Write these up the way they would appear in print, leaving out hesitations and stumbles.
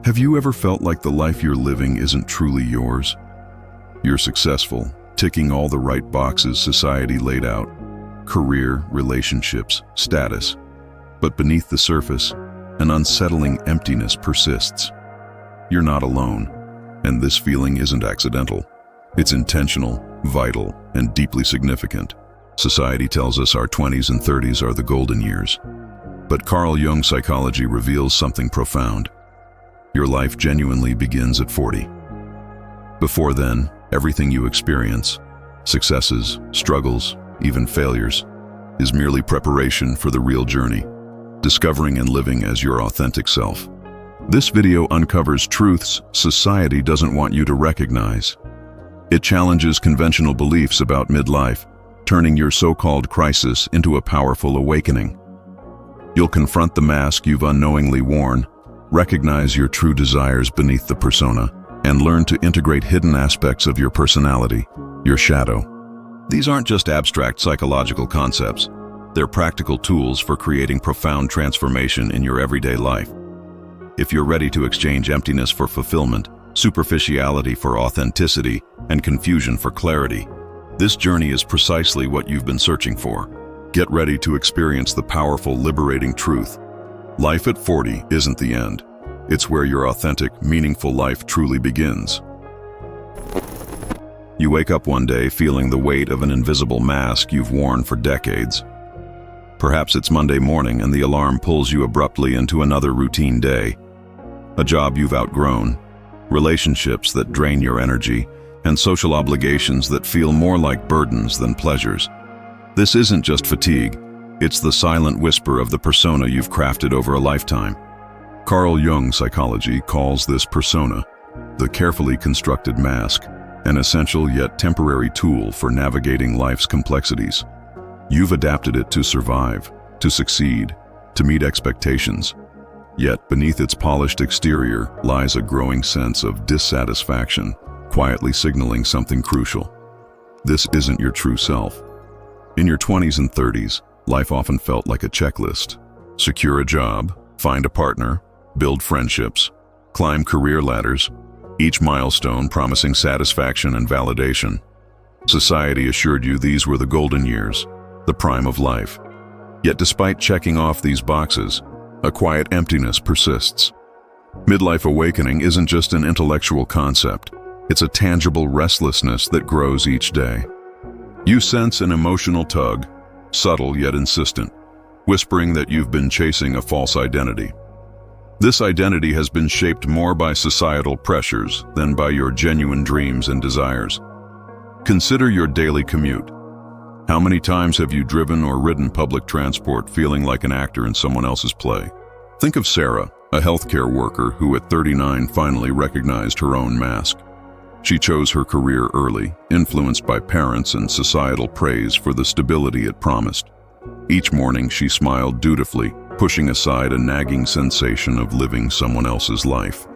Have you ever felt like the life you're living isn't truly yours? You're successful, ticking all the right boxes society laid out: career, relationships, status. But beneath the surface, an unsettling emptiness persists. You're not alone, and this feeling isn't accidental. It's intentional, vital, and deeply significant. Society tells us our 20s and 30s are the golden years. But Carl Jung psychology reveals something profound. Your life genuinely begins at 40. Before then, everything you experience, successes, struggles, even failures, is merely preparation for the real journey, discovering and living as your authentic self. This video uncovers truths society doesn't want you to recognize. It challenges conventional beliefs about midlife, turning your so-called crisis into a powerful awakening. You'll confront the mask you've unknowingly worn, recognize your true desires beneath the persona, and learn to integrate hidden aspects of your personality, your shadow. These aren't just abstract psychological concepts. They're practical tools for creating profound transformation in your everyday life. If you're ready to exchange emptiness for fulfillment, superficiality for authenticity, and confusion for clarity, this journey is precisely what you've been searching for. Get ready to experience the powerful, liberating truth. Life at 40 isn't the end. It's where your authentic, meaningful life truly begins. You wake up one day feeling the weight of an invisible mask you've worn for decades. Perhaps it's Monday morning and the alarm pulls you abruptly into another routine day. A job you've outgrown, relationships that drain your energy, and social obligations that feel more like burdens than pleasures. This isn't just fatigue, it's the silent whisper of the persona you've crafted over a lifetime. Carl Jung psychology calls this persona the carefully constructed mask, an essential yet temporary tool for navigating life's complexities. You've adapted it to survive, to succeed, to meet expectations. Yet beneath its polished exterior lies a growing sense of dissatisfaction, quietly signaling something crucial. This isn't your true self. In your 20s and 30s, life often felt like a checklist. Secure a job, find a partner, build friendships, climb career ladders, each milestone promising satisfaction and validation. Society assured you these were the golden years, the prime of life. Yet despite checking off these boxes, a quiet emptiness persists. Midlife awakening isn't just an intellectual concept. It's a tangible restlessness that grows each day. You sense an emotional tug, subtle yet insistent, whispering that you've been chasing a false identity. This identity has been shaped more by societal pressures than by your genuine dreams and desires. Consider your daily commute. How many times have you driven or ridden public transport feeling like an actor in someone else's play? Think of Sarah, a healthcare worker who at 39 finally recognized her own mask. She chose her career early, influenced by parents and societal praise for the stability it promised. Each morning she smiled dutifully, pushing aside a nagging sensation of living someone else's life.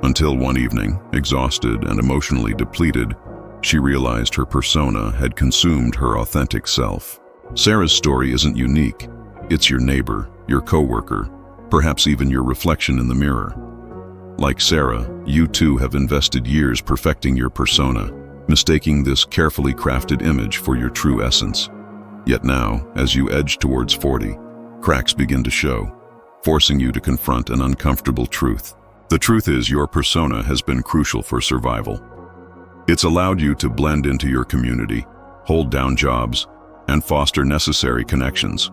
Until one evening, exhausted and emotionally depleted, she realized her persona had consumed her authentic self. Sarah's story isn't unique. It's your neighbor, your coworker, perhaps even your reflection in the mirror. Like Sarah, you too have invested years perfecting your persona, mistaking this carefully crafted image for your true essence. Yet now, as you edge towards 40, cracks begin to show, forcing you to confront an uncomfortable truth. The truth is your persona has been crucial for survival. It's allowed you to blend into your community, hold down jobs, and foster necessary connections.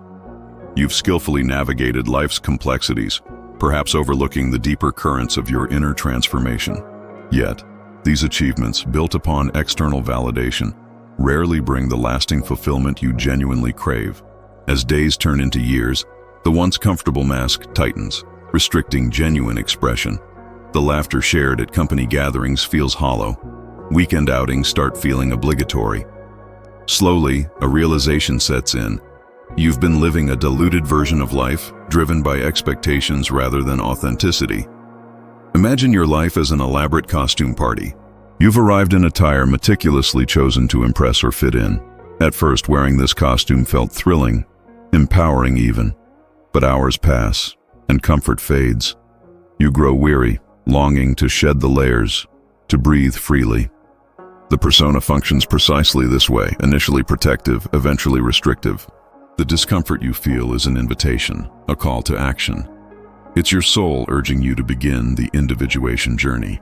You've skillfully navigated life's complexities, perhaps overlooking the deeper currents of your inner transformation. Yet, these achievements, built upon external validation, rarely bring the lasting fulfillment you genuinely crave. As days turn into years, the once comfortable mask tightens, restricting genuine expression. The laughter shared at company gatherings feels hollow. Weekend outings start feeling obligatory. Slowly, a realization sets in. You've been living a diluted version of life, driven by expectations rather than authenticity. Imagine your life as an elaborate costume party. You've arrived in attire meticulously chosen to impress or fit in. At first, wearing this costume felt thrilling, empowering even. But hours pass, and comfort fades. You grow weary, longing to shed the layers, to breathe freely. The persona functions precisely this way, initially protective, eventually restrictive. The discomfort you feel is an invitation, a call to action. It's your soul urging you to begin the individuation journey.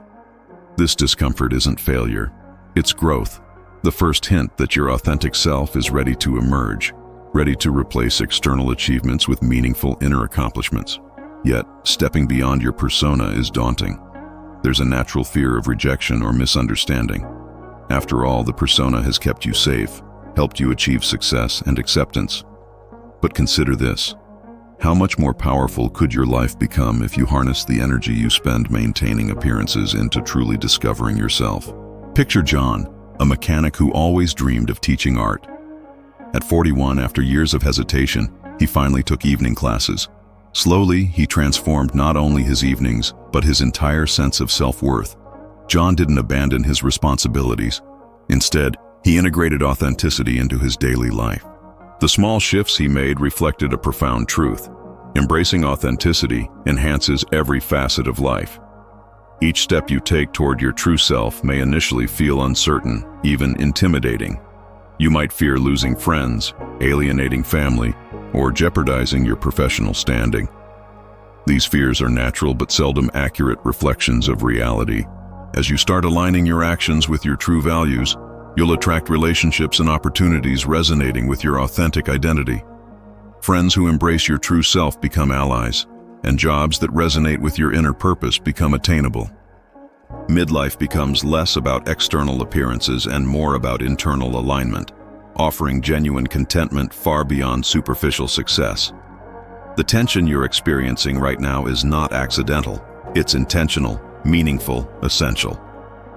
This discomfort isn't failure, it's growth. The first hint that your authentic self is ready to emerge, ready to replace external achievements with meaningful inner accomplishments. Yet, stepping beyond your persona is daunting. There's a natural fear of rejection or misunderstanding. After all, the persona has kept you safe, helped you achieve success and acceptance. But consider this. How much more powerful could your life become if you harness the energy you spend maintaining appearances into truly discovering yourself? Picture John, a mechanic who always dreamed of teaching art. At 41, after years of hesitation, he finally took evening classes. Slowly, he transformed not only his evenings, but his entire sense of self-worth. John didn't abandon his responsibilities. Instead, he integrated authenticity into his daily life. The small shifts he made reflected a profound truth. Embracing authenticity enhances every facet of life. Each step you take toward your true self may initially feel uncertain, even intimidating. You might fear losing friends, alienating family, or jeopardizing your professional standing. These fears are natural but seldom accurate reflections of reality. As you start aligning your actions with your true values, you'll attract relationships and opportunities resonating with your authentic identity. Friends who embrace your true self become allies, and jobs that resonate with your inner purpose become attainable. Midlife becomes less about external appearances and more about internal alignment, offering genuine contentment far beyond superficial success. The tension you're experiencing right now is not accidental. It's intentional, meaningful, essential.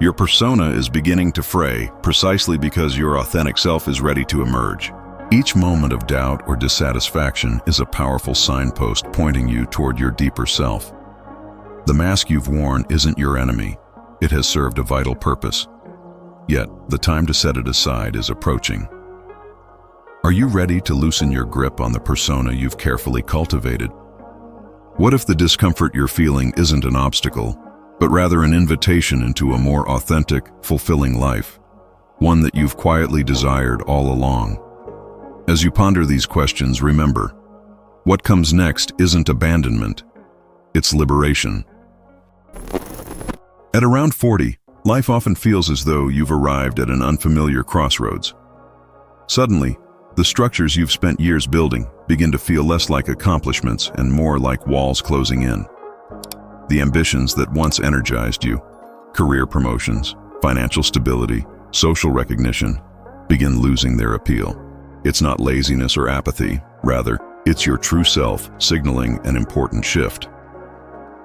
Your persona is beginning to fray precisely because your authentic self is ready to emerge. Each moment of doubt or dissatisfaction is a powerful signpost pointing you toward your deeper self. The mask you've worn isn't your enemy. It has served a vital purpose. Yet, the time to set it aside is approaching. Are you ready to loosen your grip on the persona you've carefully cultivated? What if the discomfort you're feeling isn't an obstacle, but rather an invitation into a more authentic, fulfilling life, one that you've quietly desired all along? As you ponder these questions, remember, what comes next isn't abandonment, it's liberation. At around 40, life often feels as though you've arrived at an unfamiliar crossroads. Suddenly, the structures you've spent years building begin to feel less like accomplishments and more like walls closing in. The ambitions that once energized you, career promotions, financial stability, social recognition, begin losing their appeal. It's not laziness or apathy, rather, it's your true self signaling an important shift.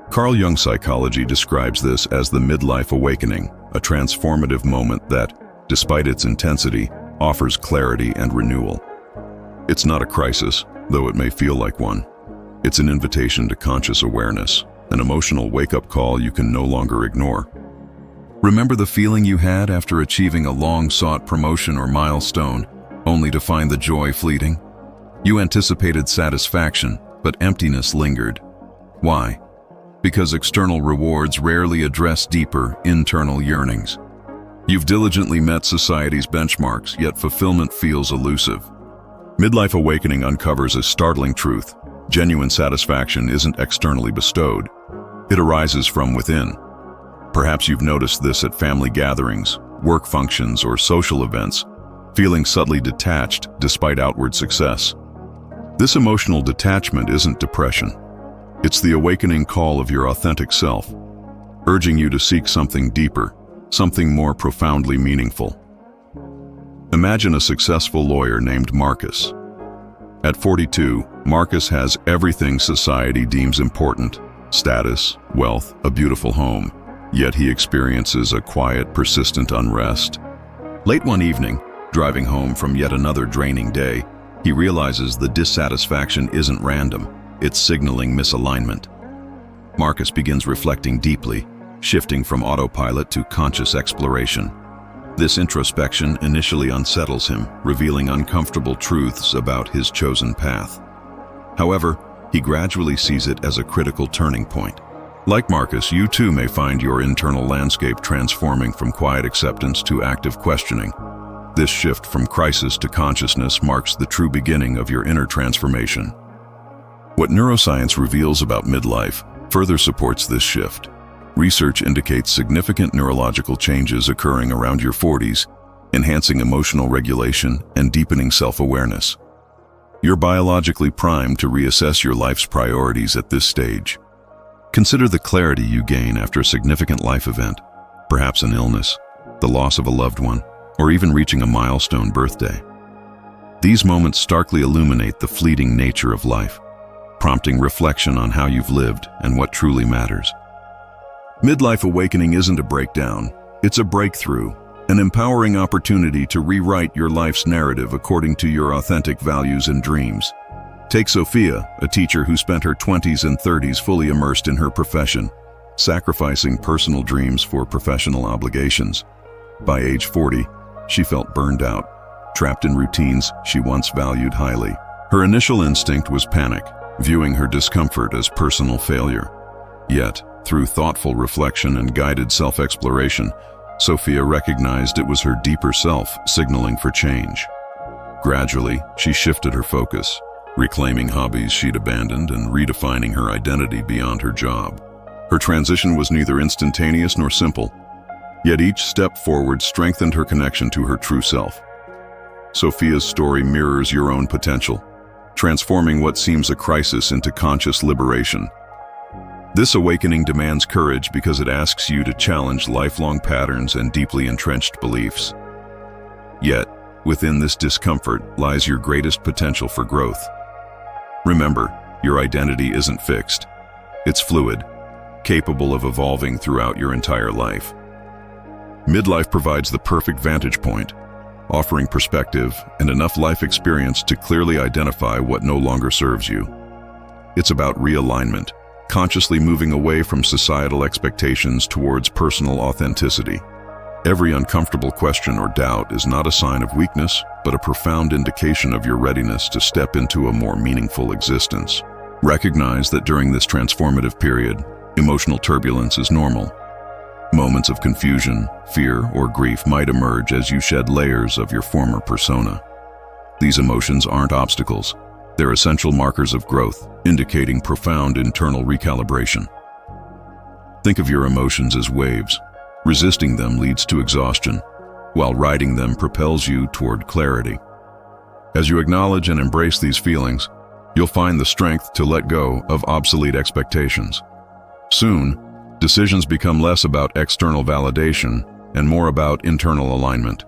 Carl Jung psychology describes this as the midlife awakening, a transformative moment that, despite its intensity, offers clarity and renewal. It's not a crisis, though it may feel like one. It's an invitation to conscious awareness, an emotional wake-up call you can no longer ignore. Remember the feeling you had after achieving a long-sought promotion or milestone, only to find the joy fleeting? You anticipated satisfaction, but emptiness lingered. Why? Because external rewards rarely address deeper, internal yearnings. You've diligently met society's benchmarks, yet fulfillment feels elusive. Midlife awakening uncovers a startling truth. Genuine satisfaction isn't externally bestowed. It arises from within. Perhaps you've noticed this at family gatherings, work functions, or social events, feeling subtly detached despite outward success. This emotional detachment isn't depression. It's the awakening call of your authentic self, urging you to seek something deeper, something more profoundly meaningful. Imagine a successful lawyer named Marcus. At 42, Marcus has everything society deems important: status, wealth, a beautiful home. Yet he experiences a quiet, persistent unrest. Late one evening, driving home from yet another draining day, he realizes the dissatisfaction isn't random, it's signaling misalignment. Marcus begins reflecting deeply, shifting from autopilot to conscious exploration. This introspection initially unsettles him, revealing uncomfortable truths about his chosen path. However, he gradually sees it as a critical turning point. Like Marcus, you too may find your internal landscape transforming from quiet acceptance to active questioning. This shift from crisis to consciousness marks the true beginning of your inner transformation. What neuroscience reveals about midlife further supports this shift. Research indicates significant neurological changes occurring around your 40s, enhancing emotional regulation and deepening self-awareness. You're biologically primed to reassess your life's priorities at this stage. Consider the clarity you gain after a significant life event, perhaps an illness, the loss of a loved one, or even reaching a milestone birthday. These moments starkly illuminate the fleeting nature of life, prompting reflection on how you've lived and what truly matters. Midlife awakening isn't a breakdown, it's a breakthrough, an empowering opportunity to rewrite your life's narrative according to your authentic values and dreams. Take Sophia, a teacher who spent her 20s and 30s fully immersed in her profession, sacrificing personal dreams for professional obligations. By age 40, she felt burned out, trapped in routines she once valued highly. Her initial instinct was panic, viewing her discomfort as personal failure. Yet, through thoughtful reflection and guided self-exploration, Sophia recognized it was her deeper self signaling for change. Gradually, she shifted her focus, reclaiming hobbies she'd abandoned and redefining her identity beyond her job. Her transition was neither instantaneous nor simple, yet each step forward strengthened her connection to her true self. Sophia's story mirrors your own potential, transforming what seems a crisis into conscious liberation. This awakening demands courage because it asks you to challenge lifelong patterns and deeply entrenched beliefs. Yet, within this discomfort lies your greatest potential for growth. Remember, your identity isn't fixed. It's fluid, capable of evolving throughout your entire life. Midlife provides the perfect vantage point, offering perspective and enough life experience to clearly identify what no longer serves you. It's about realignment, consciously moving away from societal expectations towards personal authenticity. Every uncomfortable question or doubt is not a sign of weakness, but a profound indication of your readiness to step into a more meaningful existence. Recognize that during this transformative period, emotional turbulence is normal. Moments of confusion, fear, or grief might emerge as you shed layers of your former persona. These emotions aren't obstacles. They're essential markers of growth, indicating profound internal recalibration. Think of your emotions as waves. Resisting them leads to exhaustion, while riding them propels you toward clarity. As you acknowledge and embrace these feelings, you'll find the strength to let go of obsolete expectations. Soon, decisions become less about external validation and more about internal alignment.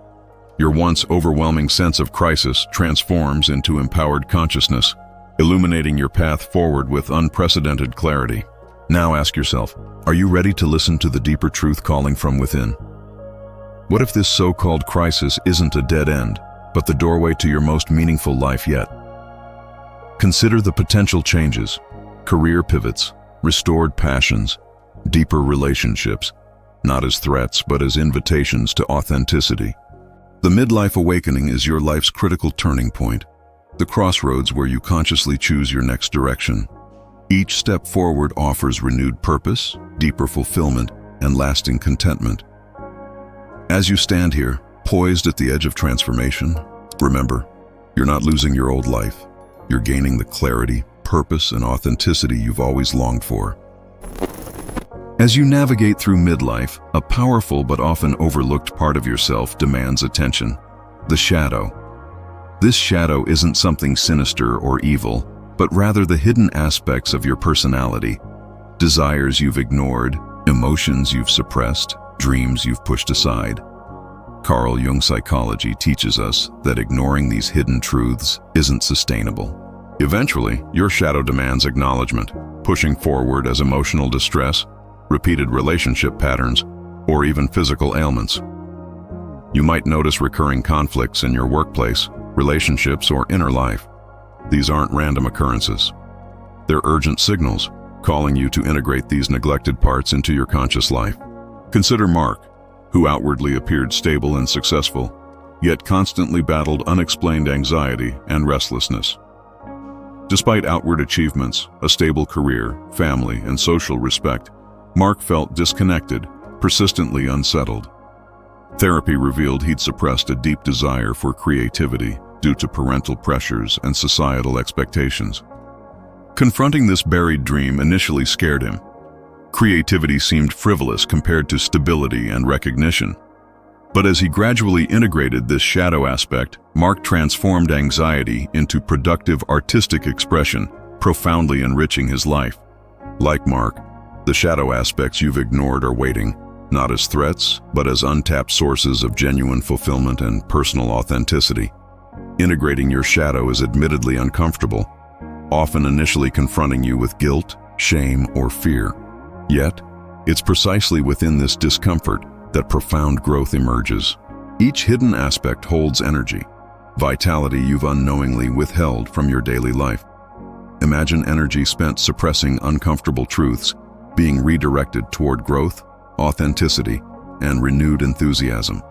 Your once overwhelming sense of crisis transforms into empowered consciousness, illuminating your path forward with unprecedented clarity. Now ask yourself, are you ready to listen to the deeper truth calling from within? What if this so-called crisis isn't a dead end, but the doorway to your most meaningful life yet? Consider the potential changes: career pivots, restored passions, deeper relationships, not as threats but as invitations to authenticity. The midlife awakening is your life's critical turning point, the crossroads where you consciously choose your next direction. Each step forward offers renewed purpose, deeper fulfillment, and lasting contentment. As you stand here, poised at the edge of transformation, remember, you're not losing your old life. You're gaining the clarity, purpose, and authenticity you've always longed for. As you navigate through midlife, a powerful but often overlooked part of yourself demands attention: the shadow. This shadow isn't something sinister or evil, but rather the hidden aspects of your personality: desires you've ignored, emotions you've suppressed, dreams you've pushed aside. Carl Jung psychology teaches us that ignoring these hidden truths isn't sustainable. Eventually, your shadow demands acknowledgement, pushing forward as emotional distress, repeated relationship patterns, or even physical ailments. You might notice recurring conflicts in your workplace, relationships, or inner life. These aren't random occurrences. They're urgent signals, calling you to integrate these neglected parts into your conscious life. Consider Mark, who outwardly appeared stable and successful, yet constantly battled unexplained anxiety and restlessness. Despite outward achievements, a stable career, family, and social respect, Mark felt disconnected, persistently unsettled. Therapy revealed he'd suppressed a deep desire for creativity due to parental pressures and societal expectations. Confronting this buried dream initially scared him. Creativity seemed frivolous compared to stability and recognition. But as he gradually integrated this shadow aspect, Mark transformed anxiety into productive artistic expression, profoundly enriching his life. Like Mark, the shadow aspects you've ignored are waiting, not as threats, but as untapped sources of genuine fulfillment and personal authenticity. Integrating your shadow is admittedly uncomfortable, often initially confronting you with guilt, shame, or fear. Yet, it's precisely within this discomfort that profound growth emerges. Each hidden aspect holds energy, vitality you've unknowingly withheld from your daily life. Imagine energy spent suppressing uncomfortable truths being redirected toward growth, authenticity, and renewed enthusiasm.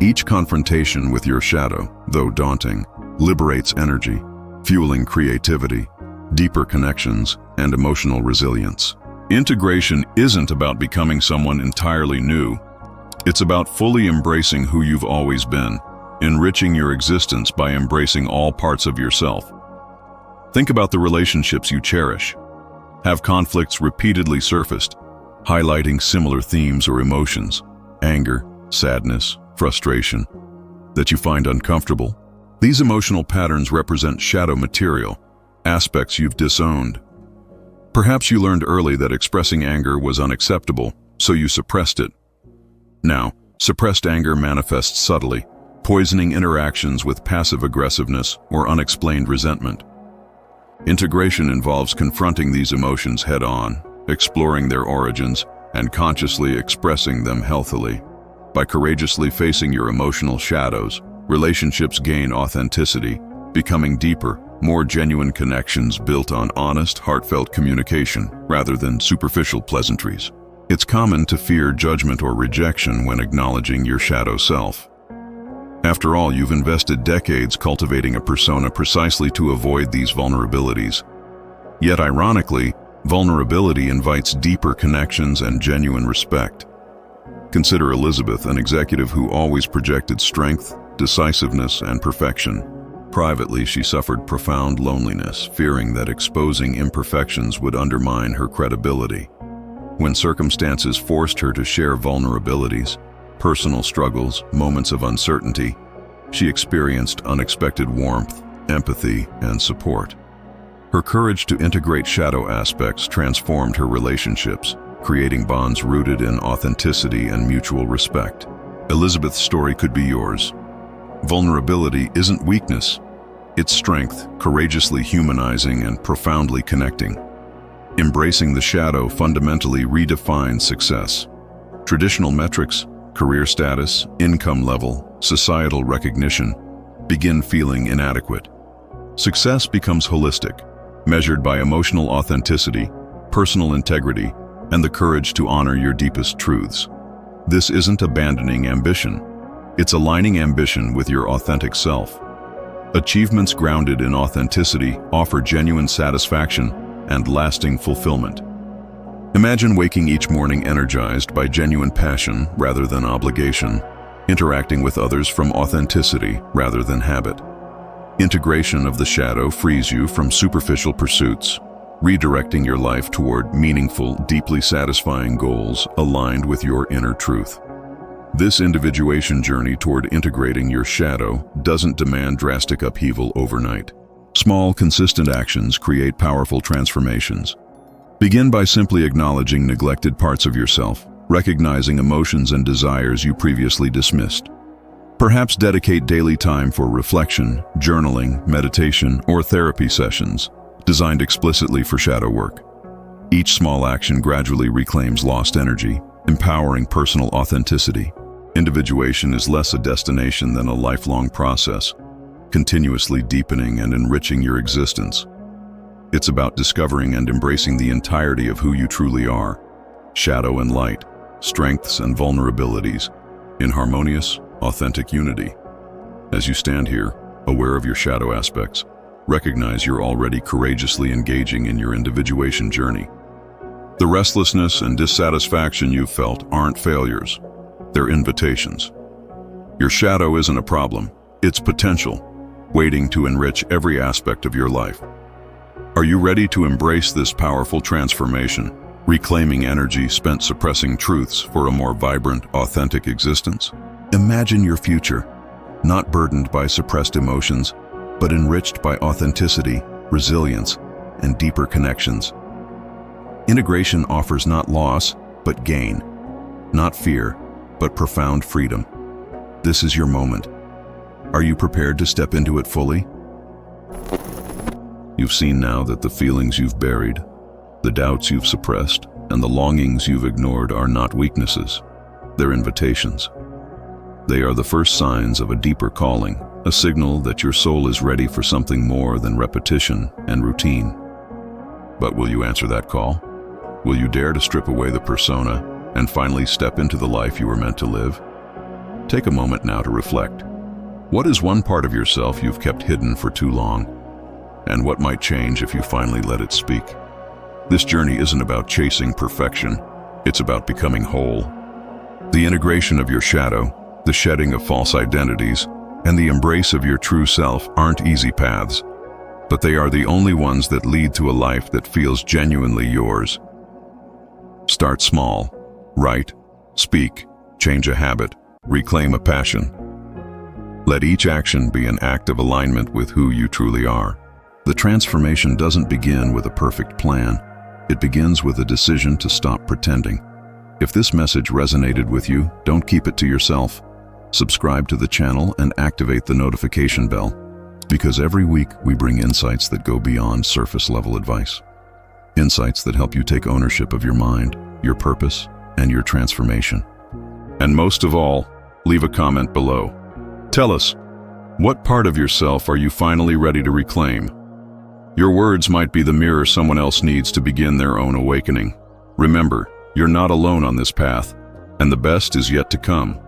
Each confrontation with your shadow, though daunting, liberates energy, fueling creativity, deeper connections, and emotional resilience. Integration isn't about becoming someone entirely new. It's about fully embracing who you've always been, enriching your existence by embracing all parts of yourself. Think about the relationships you cherish. Have conflicts repeatedly surfaced, highlighting similar themes or emotions, anger, sadness, frustration, that you find uncomfortable? These emotional patterns represent shadow material, aspects you've disowned. Perhaps you learned early that expressing anger was unacceptable, so you suppressed it. Now, suppressed anger manifests subtly, poisoning interactions with passive aggressiveness or unexplained resentment. Integration involves confronting these emotions head-on, exploring their origins, and consciously expressing them healthily. By courageously facing your emotional shadows, relationships gain authenticity, becoming deeper, more genuine connections built on honest, heartfelt communication rather than superficial pleasantries. It's common to fear judgment or rejection when acknowledging your shadow self. After all, you've invested decades cultivating a persona precisely to avoid these vulnerabilities. Yet ironically, vulnerability invites deeper connections and genuine respect. Consider Elizabeth, an executive who always projected strength, decisiveness, and perfection. Privately, she suffered profound loneliness, fearing that exposing imperfections would undermine her credibility. When circumstances forced her to share vulnerabilities, personal struggles, moments of uncertainty, she experienced unexpected warmth, empathy, and support. Her courage to integrate shadow aspects transformed her relationships, creating bonds rooted in authenticity and mutual respect. Elizabeth's story could be yours. Vulnerability isn't weakness, it's strength, courageously humanizing and profoundly connecting. Embracing the shadow fundamentally redefines success. Traditional metrics, career status, income level, societal recognition, begin feeling inadequate. Success becomes holistic, measured by emotional authenticity, personal integrity, and the courage to honor your deepest truths. This isn't abandoning ambition. It's aligning ambition with your authentic self. Achievements grounded in authenticity offer genuine satisfaction and lasting fulfillment. Imagine waking each morning energized by genuine passion rather than obligation, interacting with others from authenticity rather than habit. Integration of the shadow frees you from superficial pursuits, redirecting your life toward meaningful, deeply satisfying goals aligned with your inner truth. This individuation journey toward integrating your shadow doesn't demand drastic upheaval overnight. Small, consistent actions create powerful transformations. Begin by simply acknowledging neglected parts of yourself, recognizing emotions and desires you previously dismissed. Perhaps dedicate daily time for reflection, journaling, meditation, or therapy sessions designed explicitly for shadow work. Each small action gradually reclaims lost energy, empowering personal authenticity. Individuation is less a destination than a lifelong process, continuously deepening and enriching your existence. It's about discovering and embracing the entirety of who you truly are, shadow and light, strengths and vulnerabilities, in harmonious, authentic unity. As you stand here, aware of your shadow aspects, recognize you're already courageously engaging in your individuation journey. The restlessness and dissatisfaction you've felt aren't failures. They're invitations. Your shadow isn't a problem. It's potential, waiting to enrich every aspect of your life. Are you ready to embrace this powerful transformation, reclaiming energy spent suppressing truths for a more vibrant, authentic existence? Imagine your future, not burdened by suppressed emotions, but enriched by authenticity, resilience, and deeper connections. Integration offers not loss, but gain, not fear, but profound freedom. This is your moment. Are you prepared to step into it fully? You've seen now that the feelings you've buried, the doubts you've suppressed, and the longings you've ignored are not weaknesses. They're invitations. They are the first signs of a deeper calling, a signal that your soul is ready for something more than repetition and routine. But will you answer that call? Will you dare to strip away the persona and finally step into the life you were meant to live? Take a moment now to reflect. What is one part of yourself you've kept hidden for too long? And what might change if you finally let it speak? This journey isn't about chasing perfection. It's about becoming whole. The integration of your shadow, the shedding of false identities, and the embrace of your true self aren't easy paths, but they are the only ones that lead to a life that feels genuinely yours. Start small. Write, speak, change a habit, reclaim a passion. Let each action be an act of alignment with who you truly are. The transformation doesn't begin with a perfect plan. It begins with a decision to stop pretending. If this message resonated with you, don't keep it to yourself. Subscribe to the channel and activate the notification bell, because every week we bring insights that go beyond surface-level advice. Insights that help you take ownership of your mind, your purpose, and your transformation. And most of all, leave a comment below. Tell us, what part of yourself are you finally ready to reclaim? Your words might be the mirror someone else needs to begin their own awakening. Remember, you're not alone on this path, and the best is yet to come.